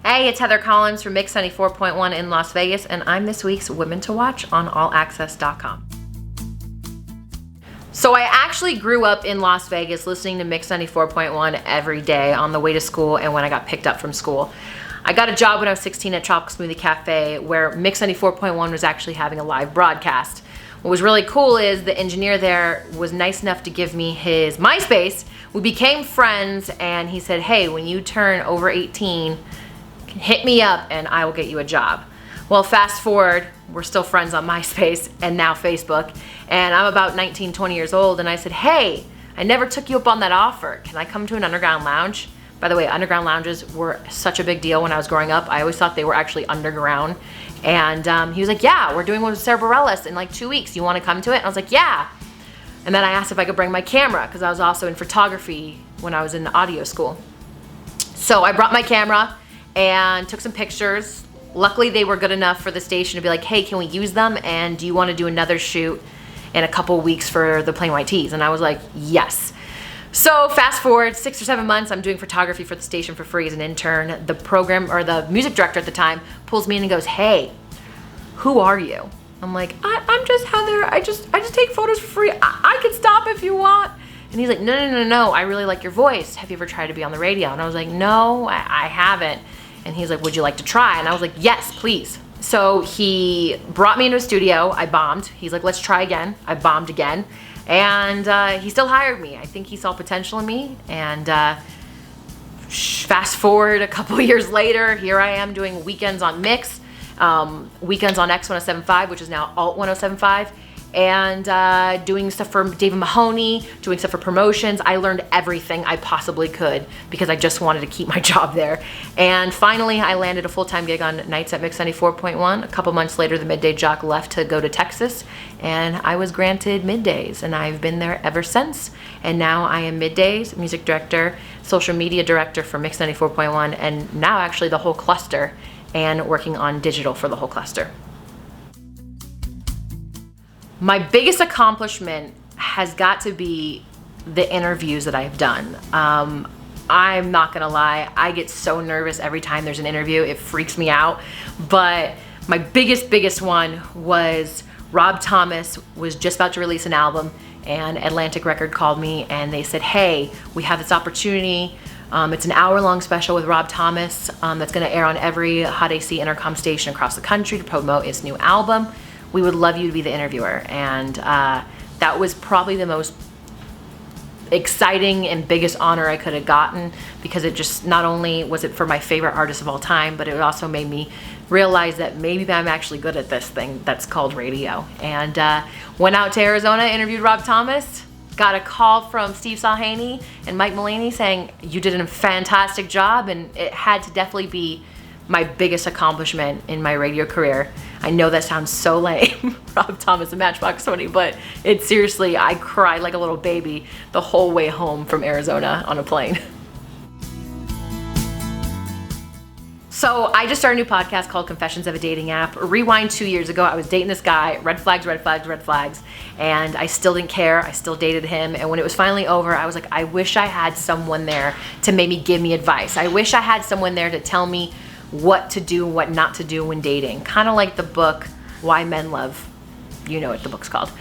Hey, it's Heather Collins from Mix 94.1 in Las Vegas, and I'm this week's Women to Watch on allaccess.com. So I actually grew up in Las Vegas listening to Mix 94.1 every day on the way to school and when I got picked up from school. I got a job when I was 16 at Tropical Smoothie Cafe where Mix 94.1 was actually having a live broadcast. What was really cool is the engineer there was nice enough to give me his MySpace. We became friends and he said, hey, when you turn over 18, hit me up and I will get you a job. Well, fast forward, we're still friends on MySpace and now Facebook, and I'm about 19, 20 years old, and I said, hey, I never took you up on that offer. Can I come to an underground lounge? By the way, underground lounges were such a big deal when I was growing up. I always thought they were actually underground. And he was like, yeah, we're doing one with Sarah Bareilles in like 2 weeks. You want to come to it? And I was like, yeah. And then I asked if I could bring my camera because I was also in photography when I was in audio school. So I brought my camera and took some pictures. Luckily, they were good enough for the station to be like, hey, can we use them? And do you want to do another shoot in a couple weeks for the Plain White Tees? And I was like, yes. So fast forward 6 or 7 months, I'm doing photography for the station for free as an intern. The program, or the music director at the time, pulls me in and goes, hey, who are you? I'm like, I'm just Heather. I just take photos for free. I can stop if you want. And he's like, no, I really like your voice. Have you ever tried to be on the radio? And I was like, no, I haven't. And he's like, would you like to try? And I was like, yes, please. So he brought me into a studio. I bombed. He's like, let's try again. I bombed again. And he still hired me. I think he saw potential in me. And fast forward a couple years later, here I am doing weekends on Mix, weekends on X1075, which is now Alt 1075. And doing stuff for David Mahoney, doing stuff for promotions. I learned everything I possibly could because I just wanted to keep my job there. And finally, I landed a full-time gig on nights at Mix 94.1. A couple months later, the Midday Jock left to go to Texas, and I was granted middays, and I've been there ever since. And now I am middays, music director, social media director for Mix 94.1, and now actually the whole cluster, and working on digital for the whole cluster. My biggest accomplishment has got to be the interviews that I've done. I'm not gonna lie, I get so nervous every time there's an interview. It freaks me out. But my biggest one was Rob Thomas was just about to release an album, and Atlantic Record called me and they said, hey, we have this opportunity. It's an hour-long special with Rob Thomas that's gonna air on every Hot AC intercom station across the country to promote his new album. We would love you to be the interviewer. And that was probably the most exciting and biggest honor I could have gotten, because it just, not only was it for my favorite artist of all time, but it also made me realize that maybe I'm actually good at this thing that's called radio. And went out to Arizona, interviewed Rob Thomas, got a call from Steve Salhaney and Mike Mulaney saying, you did a fantastic job, and it had to definitely be my biggest accomplishment in my radio career. I know that sounds so lame, Rob Thomas and Matchbox 20, but it's seriously, I cried like a little baby the whole way home from Arizona on a plane. So I just started a new podcast called Confessions of a Dating App. Rewind 2 years ago, I was dating this guy, red flags, and I still didn't care. I still dated him. And when it was finally over, I was like, I wish I had someone there to maybe give me advice. I wish I had someone there to tell me what to do, what not to do when dating. Kind of like the book, Why Men Love. You know what the book's called.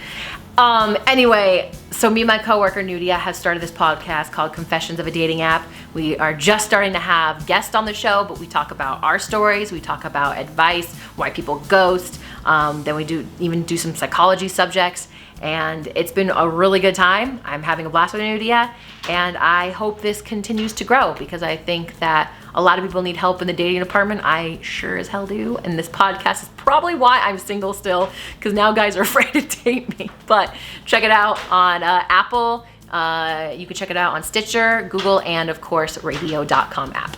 Anyway, so me and my coworker Nudia have started this podcast called Confessions of a Dating App. We are just starting to have guests on the show, but we talk about our stories, we talk about advice, why people ghost, then we even do some psychology subjects, and it's been a really good time. I'm having a blast with Nudia, and I hope this continues to grow because I think that a lot of people need help in the dating department. I sure as hell do. And this podcast is probably why I'm single still, because now guys are afraid to date me. But check it out on Apple. You can check it out on Stitcher, Google, and of course, radio.com app.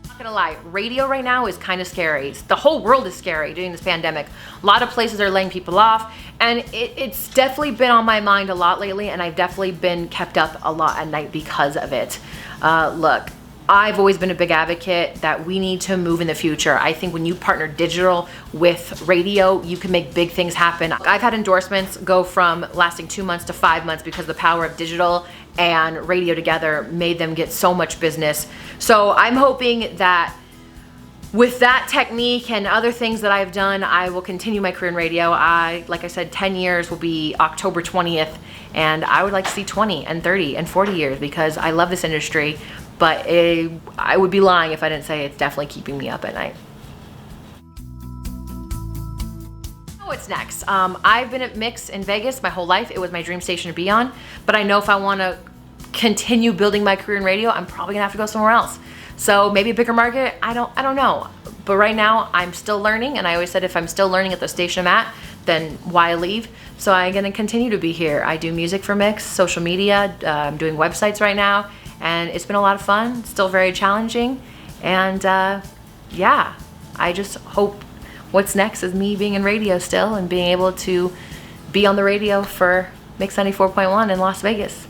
Not gonna lie, radio right now is kind of scary. The whole world is scary during this pandemic. A lot of places are laying people off, and it's definitely been on my mind a lot lately, and I've definitely been kept up a lot at night because of it. Look, I've always been a big advocate that we need to move in the future. I think when you partner digital with radio, you can make big things happen. I've had endorsements go from lasting 2 months to 5 months because the power of digital and radio together made them get so much business. So I'm hoping that with that technique and other things that I've done, I will continue my career in radio. Like I said, 10 years will be October 20th, and I would like to see 20 and 30 and 40 years because I love this industry, but I would be lying if I didn't say it's definitely keeping me up at night. What's next? I've been at Mix in Vegas my whole life. It was my dream station to be on, but I know if I want to continue building my career in radio, I'm probably gonna have to go somewhere else. So maybe a bigger market, I don't know. But right now I'm still learning, and I always said if I'm still learning at the station I'm at, then why leave? So I'm gonna continue to be here. I do music for Mix, social media, I'm doing websites right now, and it's been a lot of fun, still very challenging. And yeah, I just hope what's next is me being in radio still and being able to be on the radio for Mix 94.1 in Las Vegas.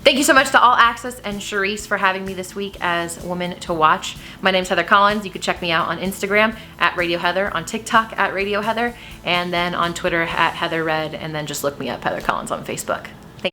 Thank you so much to All Access and Charisse for having me this week as Woman to Watch. My name's Heather Collins. You can check me out on Instagram at Radio Heather, on TikTok at Radio Heather, and then on Twitter at Heather Red, and then just look me up, Heather Collins, on Facebook.